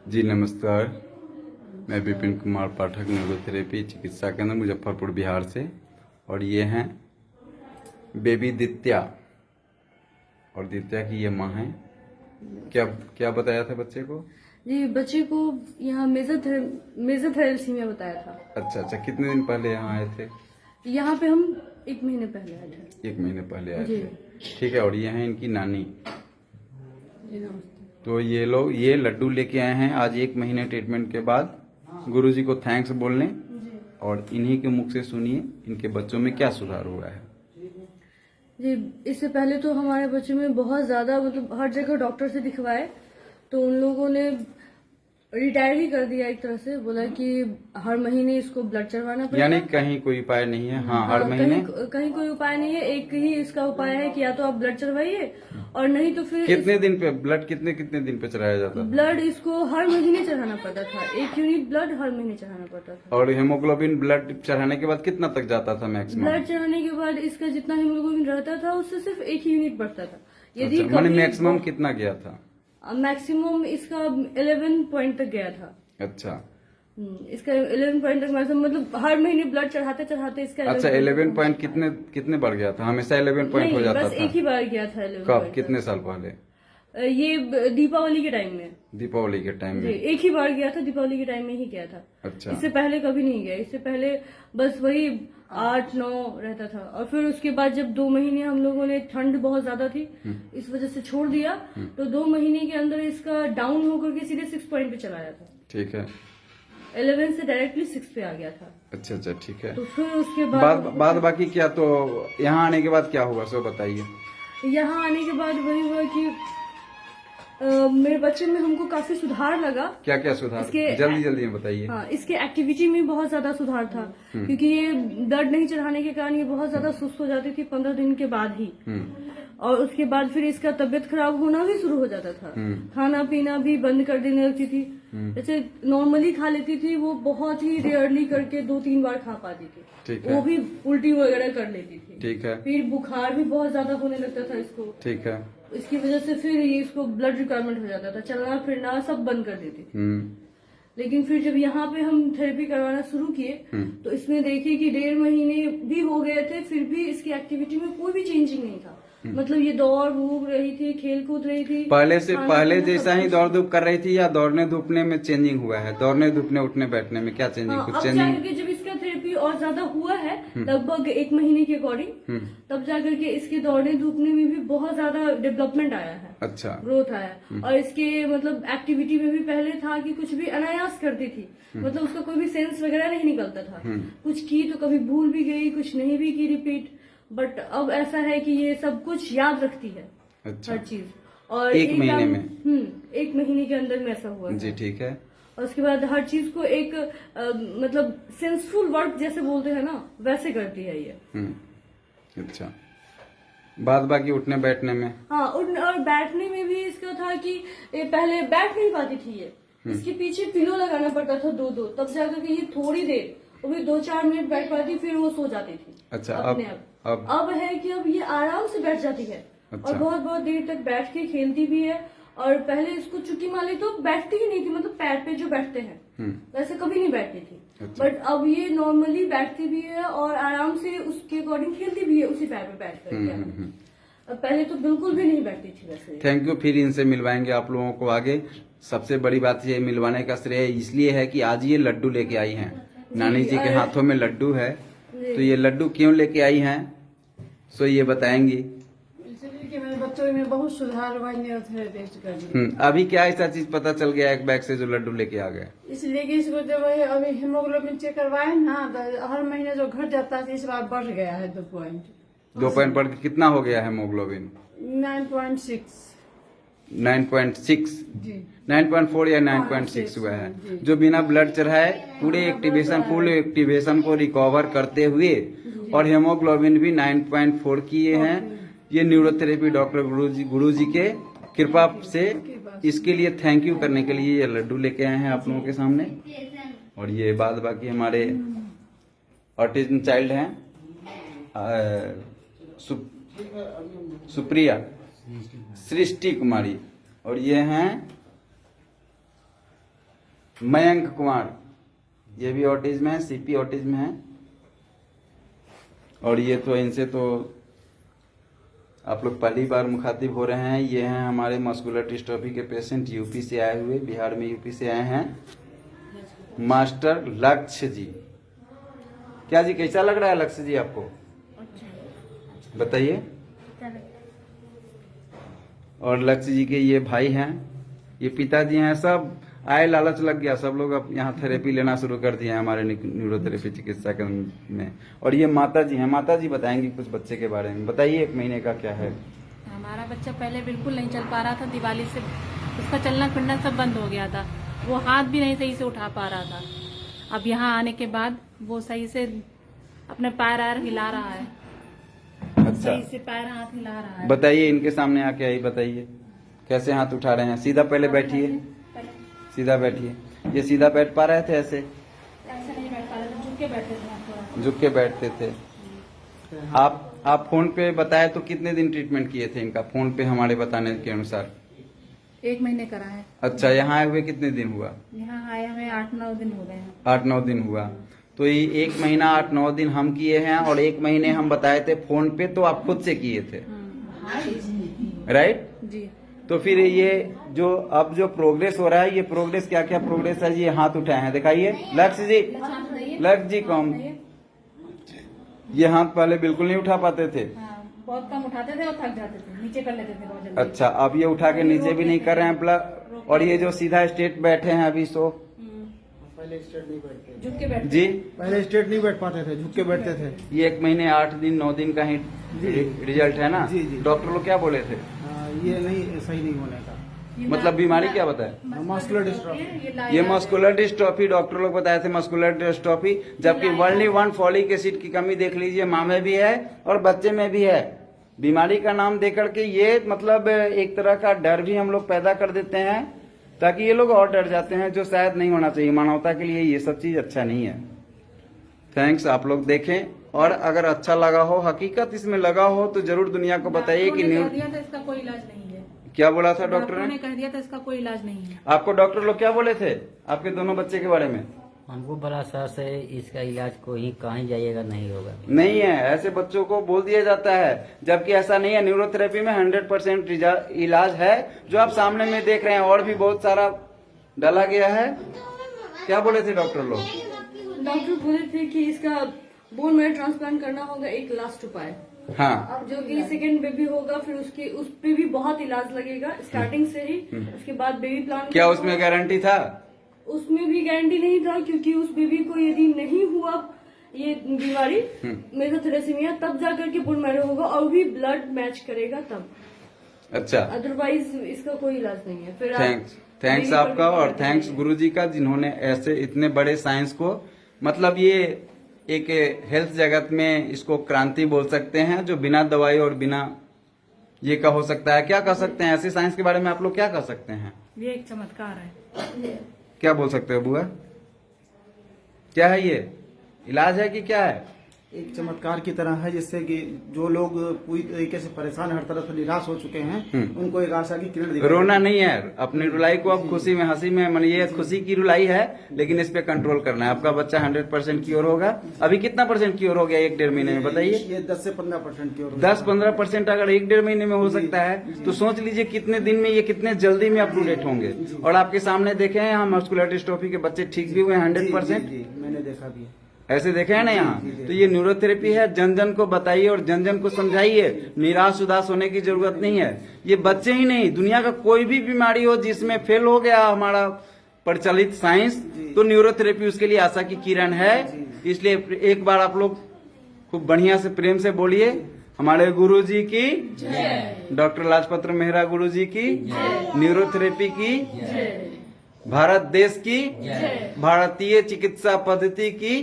जी नमस्कार, मैं विपिन कुमार पाठक, न्यूरोथेरेपी चिकित्सा केंद्र मुजफ्फरपुर बिहार से। और ये हैं बेबी दित्या, और दित्या की ये माँ है। क्या क्या बताया था बच्चे को? जी, बच्चे को यहाँ मेजर थैलेसीमिया बताया था। अच्छा अच्छा, कितने दिन पहले यहाँ आए थे? यहाँ पे हम 1 महीने पहले आए थे। 1 महीने पहले आए जी। थे, ठीक है। और ये हैं इनकी नानी। जी नमस्ते। तो ये लोग ये लड्डू लेके आए हैं आज 1 महीने ट्रीटमेंट के बाद। गुरुजी को थैंक्स बोल लें, जी और इन्हीं के मुख से सुनिए इनके बच्चों में क्या सुधार हुआ है। जी, इससे पहले तो हमारे बच्चे में बहुत ज्यादा हर जगह डॉक्टर से दिखवाए, तो उन लोगों ने रिटायर ही कर दिया एक तरह से। बोला कि हर महीने इसको ब्लड चढ़वाना पड़ेगा। यानी कहीं कोई उपाय नहीं है? हाँ, हर महीने कहीं कोई उपाय नहीं है। एक ही इसका उपाय है कि या तो आप ब्लड चढ़वाइए, और नहीं तो फिर कितने दिन पे ब्लड कितने कितने दिन पे चढ़ाया जाता था? ब्लड इसको हर महीने चढ़ाना पड़ता था। 1 यूनिट ब्लड हर महीने चढ़ाना पड़ता था। और हेमोग्लोबिन ब्लड चढ़ाने के बाद कितना तक जाता था मैक्सिमम? ब्लड चढ़ाने के बाद इसका जितना हीमोग्लोबिन रहता था उससे सिर्फ 1 यूनिट बढ़ता था। यदि अच्छा, माने मैक्सिमम कितना गया था? मैक्सिमम इसका 11 पॉइंट तक गया था। अच्छा इसका 11 पॉइंट तक हर महीने ब्लड चढ़ाते चढ़ाते इसका अच्छा, 11 पॉइंट कितने कितने बढ़ गया था? हमेशा 11 पॉइंट हो जाता बस था? एक ही बार गया था 11 कब, पॉइंट कितने साल पहले? ये दीपावली के टाइम में। दीपावली के टाइम जी, में? एक ही बार गया था, दीपावली के टाइम में ही गया था। अच्छा, इससे पहले कभी नहीं गया। इससे पहले बस वही 8-9 रहता था। और फिर उसके बाद जब 2 महीने हम लोगों ने, ठंड बहुत ज्यादा थी इस वजह से छोड़ दिया, तो 2 महीने के अंदर इसका डाउन होकर के सीधे 6 पॉइंट पे चला आया था। ठीक है। 11 से डायरेक्टली 6 पे आ गया था। अच्छा अच्छा, ठीक है। तो फिर उसके बाद बाकी क्या, तो यहाँ आने के बाद क्या हुआ सो बताइए। यहाँ आने के बाद वही हुआ कि मेरे बच्चे में हमको काफी सुधार लगा। क्या क्या सुधार? जल्दी जल्दी में बताइए। हाँ, इसके एक्टिविटी में बहुत ज्यादा सुधार था, क्योंकि ये ब्लड नहीं चढ़ाने के कारण ये बहुत ज्यादा सुस्त हो जाती थी 15 दिन के बाद ही। और उसके बाद फिर इसका तबीयत खराब होना भी शुरू हो जाता था। खाना पीना भी बंद कर देने लगती थी। जैसे नॉर्मली खा लेती थी, वो बहुत ही रेयरली करके 2-3 बार खा पाती थी। ठीक है। वो भी उल्टी वगैरह कर लेती थी। ठीक है। फिर बुखार भी बहुत ज्यादा होने लगता था इसको। ठीक है। इसकी वजह से फिर ये इसको ब्लड रिक्वायरमेंट हो जाता था, चलना फिरना सब बंद कर देती थी। लेकिन फिर जब यहाँ पे हम थेरेपी करवाना शुरू किए, तो इसमें देखिए कि 1.5 महीने भी हो गए थे, फिर भी इसकी एक्टिविटी में कोई भी चेंजिंग नहीं था। ये दौड़ भूग रही थी, खेल कूद रही थी। पहले जैसा ही दौड़ धूप कर रही थी, या दौड़ने धूपने में चेंजिंग हुआ है? दौड़ने धूपने उठने बैठने में क्या चेंजिंग? कुछ चेंजिंग जाकर के जब इसका थेरेपी और ज्यादा हुआ है, लगभग 1 महीने के अकॉर्डिंग, तब जाकर के इसके दौड़ने धूपने में भी बहुत ज्यादा डेवलपमेंट आया है। अच्छा, ग्रोथ आया। और इसके एक्टिविटी में भी पहले था कि कुछ भी अनायास करती थी, उसका कोई भी सेंस वगैरह नहीं निकलता था। कुछ की तो कभी भूल भी गई, कुछ नहीं भी की रिपीट। बट अब ऐसा है कि ये सब कुछ याद रखती है। अच्छा। हर चीज। और 1 महीने में? 1 महीने के अंदर में ऐसा हुआ जी, ठीक है। और उसके बाद हर चीज को एक सेंसफुल वर्क जैसे बोलते हैं ना, वैसे करती है ये। अच्छा, बाद बाकी उठने बैठने में? हाँ, और बैठने में भी इसका था कि ये पहले बैठ नहीं पाती थी ये। इसके पीछे पिलो लगाना पड़ता था 2-2, तब जाकर के ये थोड़ी देर, वो भी 2-4 मिनट बैठ पाती, फिर वो सो जाती थी। अच्छा, अपने अब है कि अब ये आराम से बैठ जाती है। अच्छा। और बहुत बहुत देर तक बैठ के खेलती भी है। और पहले इसको चुट्टी मारी तो बैठती ही नहीं थी, पैर पे जो बैठते हैं वैसे कभी नहीं बैठती थी। अच्छा। बट अब ये नॉर्मली बैठती भी है और आराम से उसके अकॉर्डिंग खेलती भी है, उसी पैर पे बैठ करके। पहले तो बिल्कुल भी नहीं बैठती थी वैसे। Thank you. फिर इनसे मिलवाएंगे आप लोगों को आगे। सबसे बड़ी बात ये, मिलवाने का श्रेय इसलिए है कि आज ये लड्डू लेके आई हैं। नानी जी के हाथों में लड्डू है, तो ये लड्डू क्यों लेके आई हैं सो ये बताएंगी। कि मेरे बच्चों में बहुत सुधार हुआ न्यूरोथेरेपी कर। अभी क्या ऐसा चीज पता चल गया एक बैग से जो लड्डू लेके आ गए? इसलिए कि इसको जब अभी हेमोग्लोबिन चेक करवाए ना, तो हर महीने जो घट जाता है, इस बार बढ़ गया है 2 पॉइंट। 2 पॉइंट बढ़ के कितना हो गया हेमोग्लोबिन? 9.6। 9.6? जी, 9.4 या 9.6 हुआ है। जो बिना ब्लड चढ़ाए फुल एक्टिवेशन को रिकवर करते हुए, और हेमोग्लोबिन भी 9.4 किए हैं। ये न्यूरोथेरेपी डॉक्टर गुरुजी के कृपा से, इसके लिए थैंक यू करने के लिए ये लड्डू लेके आए हैं आप लोगों के सामने। और ये बाद बाकी हमारे ऑटिज्म चाइल्ड हैं, सुप्रिया सृष्टि कुमारी, और ये हैं मयंक कुमार, ये भी ऑटिज्म है, सीपी ऑटिज्म है। और ये तो इनसे तो आप लोग पहली बार मुखातिब हो रहे हैं। ये हैं हमारे मस्कुलर डिस्ट्रॉफी के पेशेंट, यूपी से आए हुए, बिहार में यूपी से आए हैं, मास्टर लक्ष्य जी। क्या जी, कैसा लग रहा है लक्ष्य जी आपको? बताइए। और लक्ष्य जी के ये भाई हैं, ये पिताजी हैं। सब आए, लालच लग गया, सब लोग अब यहाँ थेरेपी लेना शुरू कर दिए हैं हमारे न्यूरोथेरेपी चिकित्सा केंद्र में। और ये माता जी हैं, माता जी बताएंगी कुछ बच्चे के बारे में। बताइए 1 महीने का क्या है? हमारा बच्चा पहले बिल्कुल नहीं चल पा रहा था, दिवाली से उसका चलना फिरना सब बंद हो गया था, वो हाथ भी नहीं सही से उठा पा रहा था। अब यहाँ आने के बाद वो सही से अपने पैर आर हिला रहा है, अच्छा, सही से पैर हाथ हिला रहा है। बताइए इनके सामने आके आई, बताइए कैसे हाथ उठा रहे हैं। सीधा पहले बैठिए, सीधा बैठिए। ये सीधा बैठ पा रहे थे? ऐसे ऐसे नहीं बैठ पा रहे थे, झुक के बैठते थे थोड़ा। झुक के बैठते थे। आप फोन पे बताए तो कितने दिन ट्रीटमेंट किए थे इनका? फोन पे हमारे बताने के अनुसार 1 महीने करा है। अच्छा, यहाँ आए हुए कितने दिन हुआ? यहाँ आए हमें 8-9 दिन हो गए हैं। 8-9 दिन हुआ। तो ये 1 महीना 8-9 दिन हम किए हैं और 1 महीने हम बताए थे फोन पे, तो आप खुद से किए थे, राइट? जी। तो फिर ये जो अब जो प्रोग्रेस हो रहा है, ये प्रोग्रेस क्या क्या प्रोग्रेस है? ये हाथ उठाए हैं, दिखाइए लक्ष्य जी, लक्ष्य जी कम। ये हाथ पहले बिल्कुल नहीं उठा पाते थे। बहुत कम उठाते थे और थक जाते थे, नीचे कर लेते थे बहुत जल्दी। अच्छा, अब ये उठा के नीचे भी नहीं कर रहे हैं प्लस। और ये जो सीधा स्ट्रेट बैठे हैं अभी, सो पहले स्ट्रेट नहीं बैठते झुक के बैठते जी, पहले स्ट्रेट नहीं बैठ पाते थे, झुक के बैठते थे। ये 1 महीने 8 दिन 9 दिन का ही रिजल्ट है ना? जी, जी। डॉक्टर लोग क्या बोले थे? ये नहीं, सही नहीं होने का। मतलब बीमारी क्या बताया? Muscular dystrophy. ये मस्कुलर डिस्ट्रॉफी डॉक्टर लोग बताए थे, मस्कुलर डिस्ट्रॉफी। जबकि वर्ल्ड 1 फॉलिक एसिड की कमी देख लीजिए, माँ में भी है और बच्चे में भी है। बीमारी का नाम देकर के ये मतलब एक तरह का डर भी हम लोग पैदा कर देते हैं, ताकि ये लोग और डर जाते हैं, जो शायद नहीं होना चाहिए। मानवता के लिए ये सब चीज अच्छा नहीं है। थैंक्स, आप लोग देखें, और अगर अच्छा लगा हो, हकीकत इसमें लगा हो, तो जरूर दुनिया को बताइए कि कह दिया था इसका कोई इलाज नहीं है। क्या बोला था डॉक्टर ने? ने? कह दिया था इसका कोई इलाज नहीं है। आपको डॉक्टर लोग क्या बोले थे आपके दोनों बच्चे के बारे में? हमको बड़ा सर से इसका इलाज कहीं जाइएगा नहीं होगा। नहीं है, ऐसे बच्चों को बोल दिया जाता है, जबकि ऐसा नहीं है। न्यूरोथेरेपी में 100% इलाज है, जो आप सामने में देख रहे हैं। और भी बहुत सारा डाला गया है। क्या बोले थे डॉक्टर लोग? डॉक्टर बोले थे कि इसका बोन मैरो ट्रांसप्लांट करना होगा, एक लास्ट उपाय। हाँ, अब जो कि सेकंड बेबी होगा, फिर उसके उस पे भी बहुत इलाज लगेगा स्टार्टिंग से ही। उसके बाद बेबी प्लान। क्या उसमें गारंटी था? उसमें भी गारंटी नहीं था, क्योंकि उस बेबी को यदि नहीं हुआ ये बीमारी मेसोथेलेसिमिया, तब जाकर के बोन मैरो होगा और भी ब्लड मैच करेगा तब। अच्छा, अदरवाइज इसका कोई इलाज नहीं है। फिर थैंक्स आपका, और थैंक्स गुरुजी का, जिन्होंने ऐसे इतने बड़े साइंस को, मतलब ये एक हेल्थ जगत में इसको क्रांति बोल सकते हैं, जो बिना दवाई और बिना ये का हो सकता है। क्या कह सकते हैं ऐसे साइंस के बारे में? आप लोग क्या कह सकते हैं? ये एक चमत्कार है। क्या बोल सकते हो बुआ? क्या है ये? इलाज है कि क्या है? एक चमत्कार की तरह है, जिससे कि जो लोग पूरी तरीके से परेशान, हर तरफ से निराश हो चुके हैं, उनको एक आशा की किरण दिखाई। रोना नहीं है, अपनी रुलाई को अब खुशी में, हंसी में, मन ये खुशी की रुलाई है, लेकिन इस पे कंट्रोल करना है। आपका बच्चा 100% क्योर होगा। अभी कितना % क्योर हो गया 1-1.5 महीने में, बताइए? ये 10 से 15% की ओर। 10-15% अगर 1-1.5 महीने में हो सकता है, तो सोच लीजिए कितने दिन में, ये कितने जल्दी में अपटूडेट होंगे। और आपके सामने देखे हैं हम, मस्कुलर डिस्ट्रॉफी के बच्चे ठीक भी हुए 100%। जी, मैंने देखा भी है। ऐसे देखे हैं ना यहाँ। तो ये न्यूरोथेरेपी है, जन जन को बताइए और जन जन को समझाइए। निराश उदास होने की जरूरत नहीं है। ये बच्चे ही नहीं, दुनिया का कोई भी बीमारी हो जिसमें फेल हो गया हमारा प्रचलित साइंस, तो न्यूरोथेरेपी उसके लिए आशा की किरण है। इसलिए एक बार आप लोग खूब बढ़िया से प्रेम से बोलिए, हमारे गुरु जी की, डॉक्टर लाजपत मेहरा गुरु जी की, न्यूरोथेरेपी की, भारत देश की, भारतीय चिकित्सा पद्धति की,